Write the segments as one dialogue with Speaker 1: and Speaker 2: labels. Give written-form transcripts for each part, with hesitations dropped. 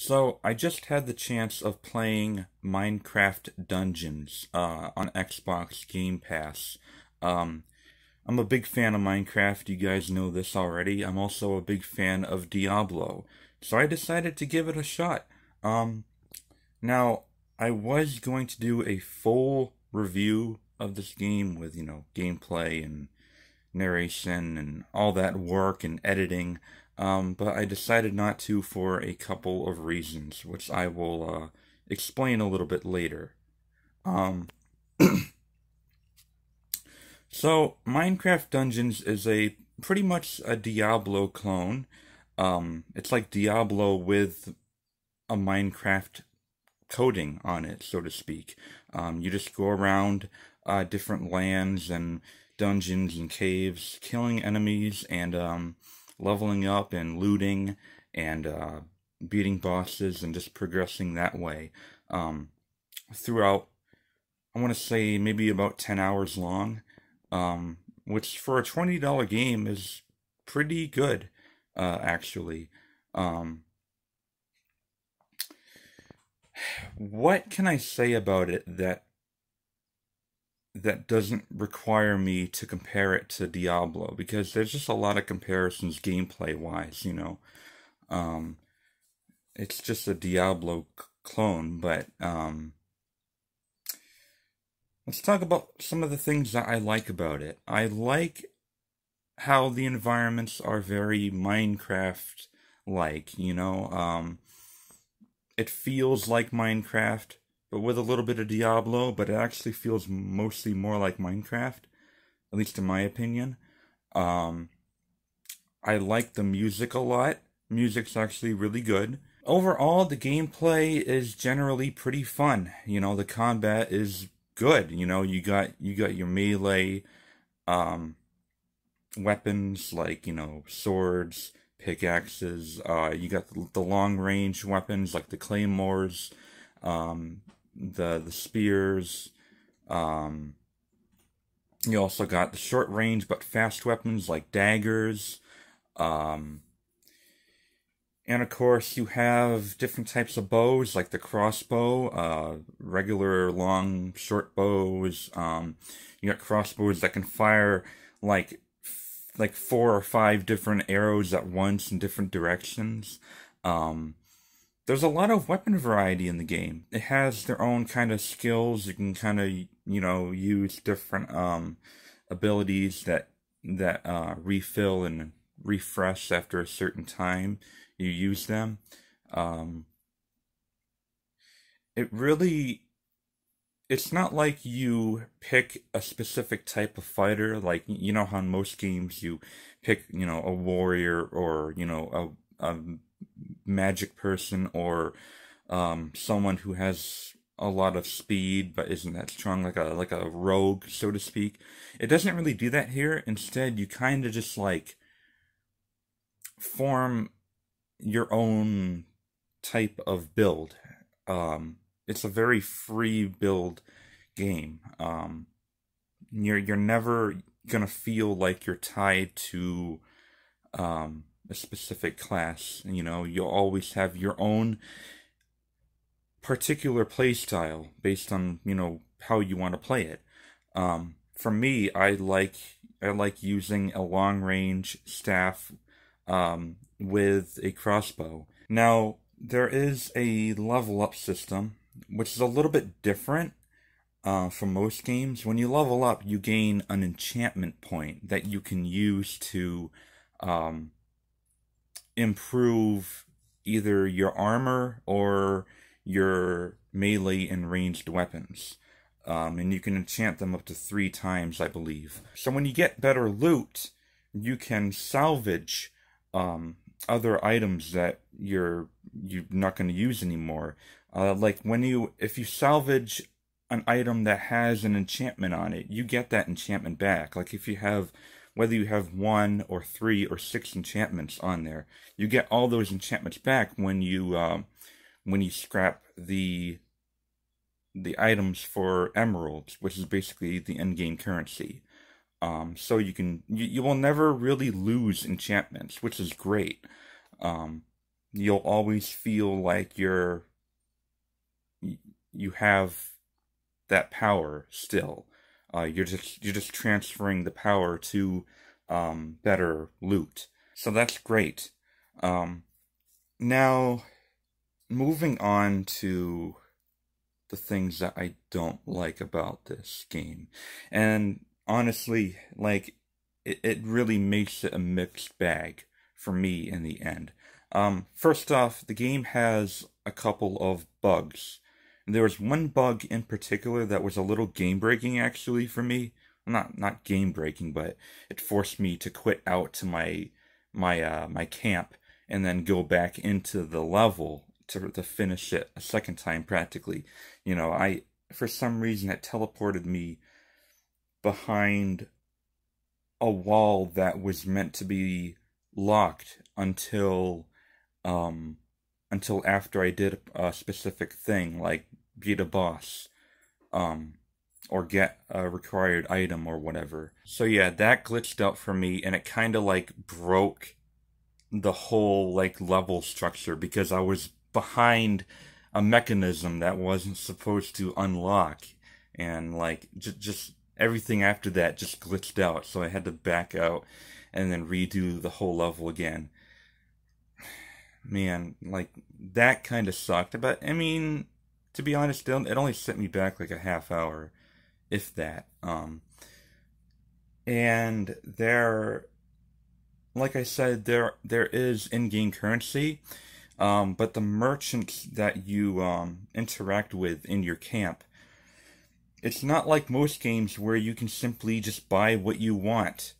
Speaker 1: So, I just had the chance of playing Minecraft Dungeons on Xbox Game Pass. Um, I'm a big fan of Minecraft, you guys know this already. I'm also a big fan of Diablo, so I decided to give it a shot. Um, Now, I was going to do a full review of this game with, gameplay and narration and all that work and editing, but I decided not to for a couple of reasons, which I will explain a little bit later. Um, so, Minecraft Dungeons is a pretty much a Diablo clone. It's like Diablo with a Minecraft coding on it, so to speak. You just go around different lands and dungeons and caves, killing enemies and leveling up and looting and beating bosses and just progressing that way. Throughout, I want to say maybe about 10 hours long, which for a $20 game is pretty good, actually. Um, what can I say about it that doesn't require me to compare it to Diablo? Because there's just a lot of comparisons gameplay wise. Um, it's just a Diablo clone, but let's talk about some of the things that I like about it. I like how the environments are very Minecraft-like. It feels like Minecraft, but with a little bit of Diablo, but it actually feels mostly more like Minecraft, at least in my opinion. Um, I like the music a lot. Music's actually really good. Overall, the gameplay is generally pretty fun. The combat is good. You got your melee um weapons like, swords, pickaxes, you got the long range weapons like the claymores, the spears, um, you also got the short range but fast weapons like daggers, um, and of course you have different types of bows like the crossbow, regular long short bows, you got crossbows that can fire like like 4 or 5 different arrows at once in different directions. Um, there's a lot of weapon variety in the game. It has their own kind of skills. You can kind of, use different abilities that refill and refresh after a certain time you use them. Um, it really it's not like you pick a specific type of fighter, like how in most games you pick, a warrior or, a magic person or someone who has a lot of speed but isn't that strong, like a rogue, so to speak. It doesn't really do that here. Instead, you kind of just like form your own type of build. It's a very free build game. You're never gonna feel like you're tied to a specific class. You'll always have your own particular play style based on how you want to play it. For me, I like using a long range staff with a crossbow. Now there is a level up system, which is a little bit different from most games. When you level up, you gain an enchantment point that you can use to um, improve either your armor or your melee and ranged weapons. And you can enchant them up to 3 times, I believe. So when you get better loot, you can salvage other items that you're not going to use anymore. Like if you salvage an item that has an enchantment on it, you get that enchantment back. Like whether you have 1 or 3 or 6 enchantments on there, you get all those enchantments back when you scrap the items for emeralds, which is basically the in-game currency. So you will never really lose enchantments, which is great. Um, you'll always feel like you have that power still. You're just transferring the power to better loot. So that's great. Now moving on to the things that I don't like about this game. And honestly, like, it really makes it a mixed bag for me in the end. First off, the game has a couple of bugs. There was one bug in particular that was a little game-breaking, actually, for me. Not game-breaking, but it forced me to quit out to my camp and then go back into the level to finish it a second time practically. For some reason it teleported me behind a wall that was meant to be locked until after I did a specific thing, like beat a boss, or get a required item or whatever. So yeah, that glitched out for me, and it kind of like broke the whole like level structure because I was behind a mechanism that wasn't supposed to unlock, and like just everything after that just glitched out, so I had to back out and then redo the whole level again. Man, like, that kind of sucked, but I mean, to be honest, it only set me back like a half hour, if that. And like I said, there is in-game currency. But the merchants that you interact with in your camp, it's not like most games where you can simply just buy what you want.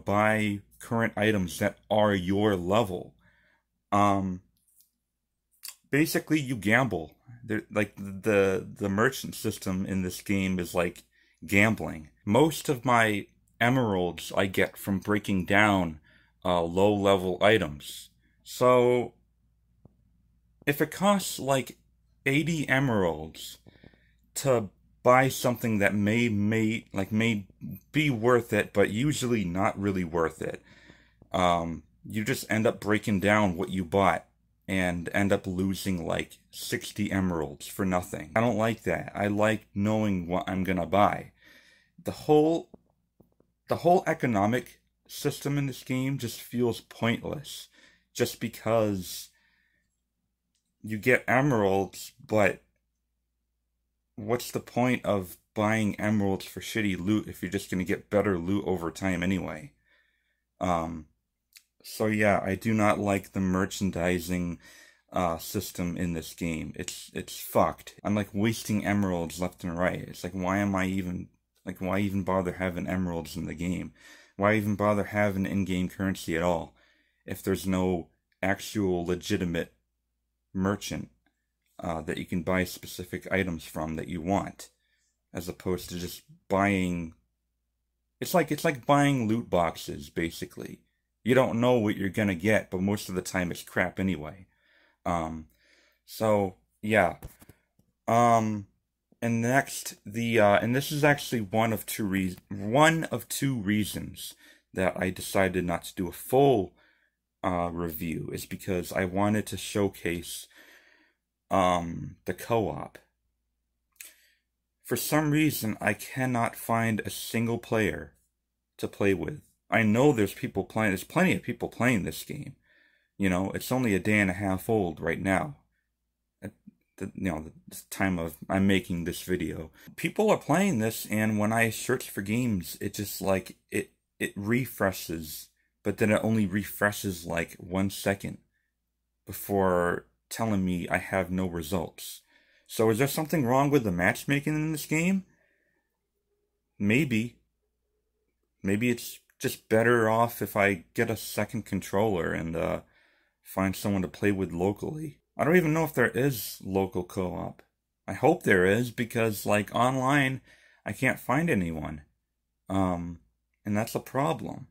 Speaker 1: Buy current items that are your level. Basically, you gamble. Like the merchant system in this game is like gambling. Most of my emeralds I get from breaking down low-level items. So if it costs like 80 emeralds to buy something that may be worth it, but usually not really worth it, you just end up breaking down what you bought and end up losing like 60 emeralds for nothing. I don't like that. I like knowing what I'm gonna buy. The whole economic system in this game just feels pointless, just because you get emeralds, but what's the point of buying emeralds for shitty loot if you're just gonna get better loot over time anyway? So yeah, I do not like the merchandising system in this game. It's fucked. I'm like wasting emeralds left and right. It's like, why even bother having emeralds in the game? Why even bother having in-game currency at all if there's no actual legitimate merchant that you can buy specific items from that you want, as opposed to just buying. It's like buying loot boxes, basically. You don't know what you're gonna get, but most of the time it's crap anyway. So yeah. And next, and this is actually one of two reasons that I decided not to do a full review, is because I wanted to showcase the co-op. For some reason, I cannot find a single player to play with. I know there's plenty of people playing this game. It's only a day and a half old right now. At the time of I'm making this video. People are playing this, and when I search for games, it just like, it refreshes, but then it only refreshes like 1 second before telling me I have no results. So is there something wrong with the matchmaking in this game? Maybe. Maybe it's just better off if I get a second controller and find someone to play with locally. I don't even know if there is local co-op. I hope there is, because like online I can't find anyone. And that's a problem.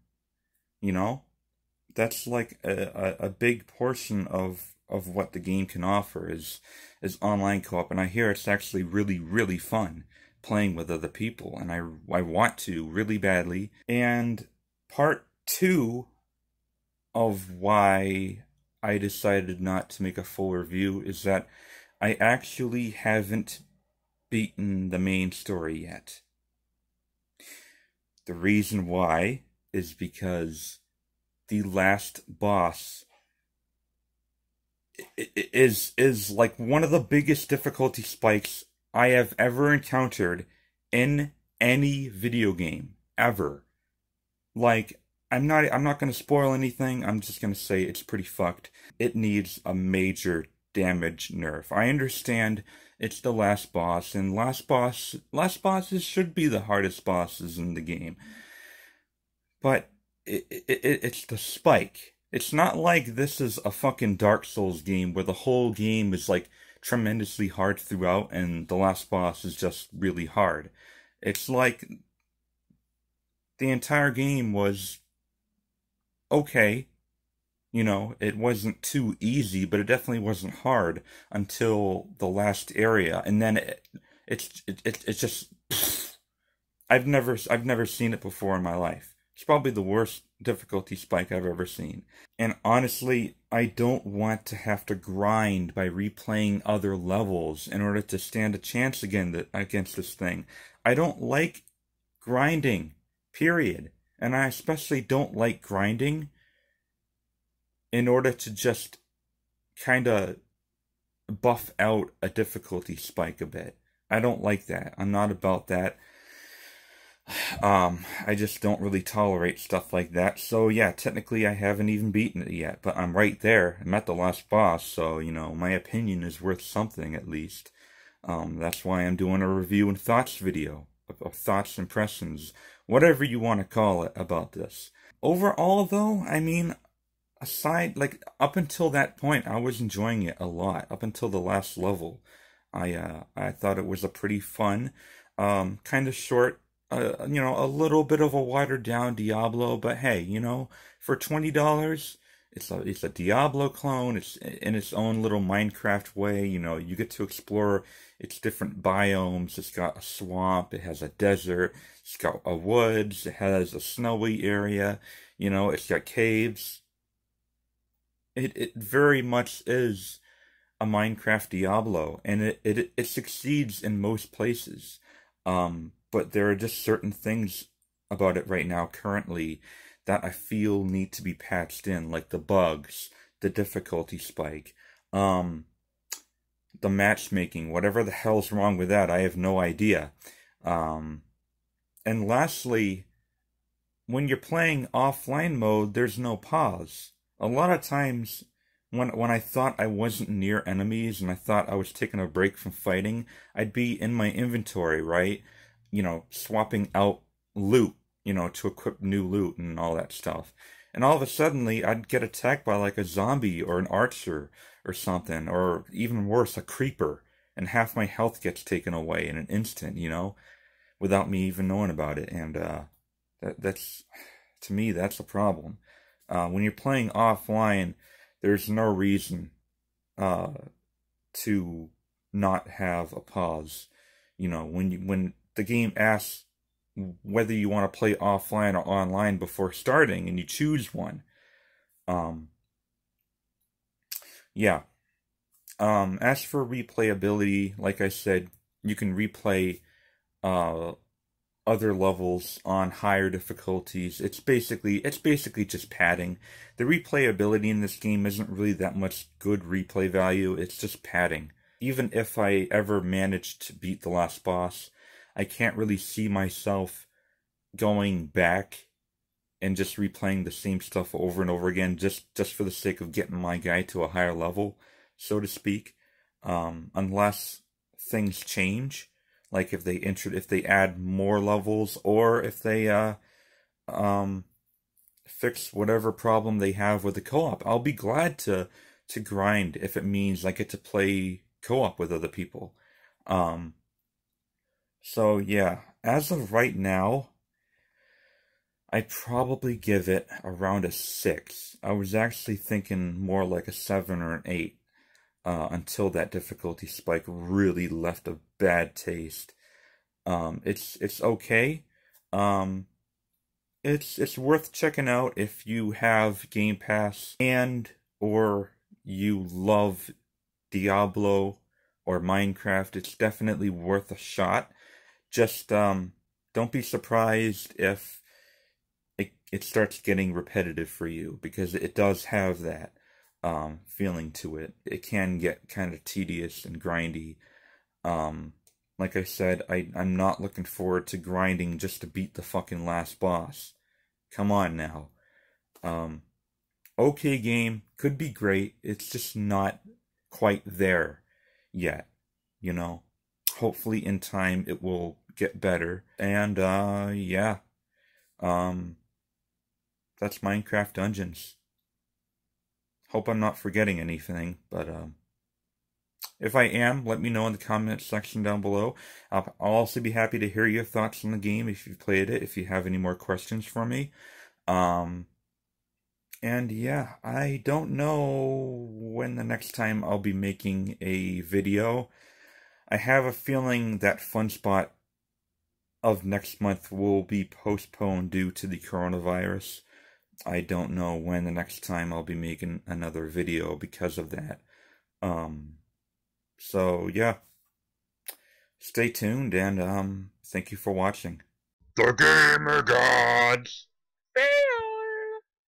Speaker 1: That's like a big portion of what the game can offer is online co-op, and I hear it's actually really, really fun playing with other people, and I want to really badly. And part 2 of why I decided not to make a full review is that I actually haven't beaten the main story yet. The reason why is because the last boss is like one of the biggest difficulty spikes I have ever encountered in any video game ever. Like, I'm not going to spoil anything. I'm just going to say it's pretty fucked. It needs a major damage nerf. I understand it's the last boss, and last bosses should be the hardest bosses in the game. But it's the spike. It's not like this is a fucking Dark Souls game where the whole game is like tremendously hard throughout and the last boss is just really hard. It's like the entire game was okay. You know, it wasn't too easy, but it definitely wasn't hard until the last area, and then it's just I've never seen it before in my life. It's probably the worst difficulty spike I've ever seen. And honestly, I don't want to have to grind by replaying other levels in order to stand a chance against this thing. I don't like grinding, period. And I especially don't like grinding in order to just kind of buff out a difficulty spike a bit. I don't like that. I'm not about that. I just don't really tolerate stuff like that. So yeah, technically I haven't even beaten it yet, but I'm right there. I'm at the last boss, so you know, my opinion is worth something at least. That's why I'm doing a review and thoughts video, of thoughts, impressions, whatever you want to call it about this. Overall though, I mean, aside, like, up until that point, I was enjoying it a lot. Up until the last level, I thought it was a pretty fun, kind of short, you know, a little bit of a watered down Diablo, but hey, you know, for $20, it's a Diablo clone. It's in its own little Minecraft way. You know, you get to explore its different biomes. It's got a swamp. It has a desert. It's got a woods. It has a snowy area. You know, it's got caves. It very much is a Minecraft Diablo, and it succeeds in most places. But there are just certain things about it right now, currently, that I feel need to be patched in, like the bugs, the difficulty spike, the matchmaking, whatever the hell's wrong with that, I have no idea. And lastly, when you're playing offline mode, there's no pause. A lot of times, when I thought I wasn't near enemies and I thought I was taking a break from fighting, I'd be in my inventory, right? You know, swapping out loot, you know, to equip new loot and all that stuff. And all of a sudden, I'd get attacked by like a zombie or an archer or something, or even worse, a creeper, and half my health gets taken away in an instant, you know, without me even knowing about it. And that's, to me, that's a problem. When you're playing offline, there's no reason to not have a pause. You know, when the game asks whether you want to play offline or online before starting, and you choose one. Yeah. As for replayability, like I said, you can replay other levels on higher difficulties. It's basically just padding. The replayability in this game isn't really that much good replay value. It's just padding. Even if I ever managed to beat the last boss, I can't really see myself going back and just replaying the same stuff over and over again just for the sake of getting my guy to a higher level, so to speak. Unless things change. Like if they add more levels, or if they fix whatever problem they have with the co-op, I'll be glad to grind if it means I get to play co-op with other people. So yeah, as of right now, I'd probably give it around a 6. I was actually thinking more like a 7 or an 8. Until that difficulty spike really left a bad taste. It's okay. It's worth checking out if you have Game Pass and or you love Diablo or Minecraft, it's definitely worth a shot. Just don't be surprised if it starts getting repetitive for you, because it does have that feeling to it. It can get kind of tedious and grindy. Like I said, I'm not looking forward to grinding just to beat the fucking last boss. Come on now. Okay game, could be great. It's just not quite there yet, you know. Hopefully in time it will get better. And yeah. That's Minecraft Dungeons. Hope I'm not forgetting anything, but if I am, let me know in the comments section down below. I'll also be happy to hear your thoughts on the game if you've played it, if you have any more questions for me. And yeah, I don't know when the next time I'll be making a video. I have a feeling that FunSpot of next month will be postponed due to the coronavirus. I don't know when the next time I'll be making another video because of that. So yeah, stay tuned and thank you for watching.
Speaker 2: The Gamer Gods!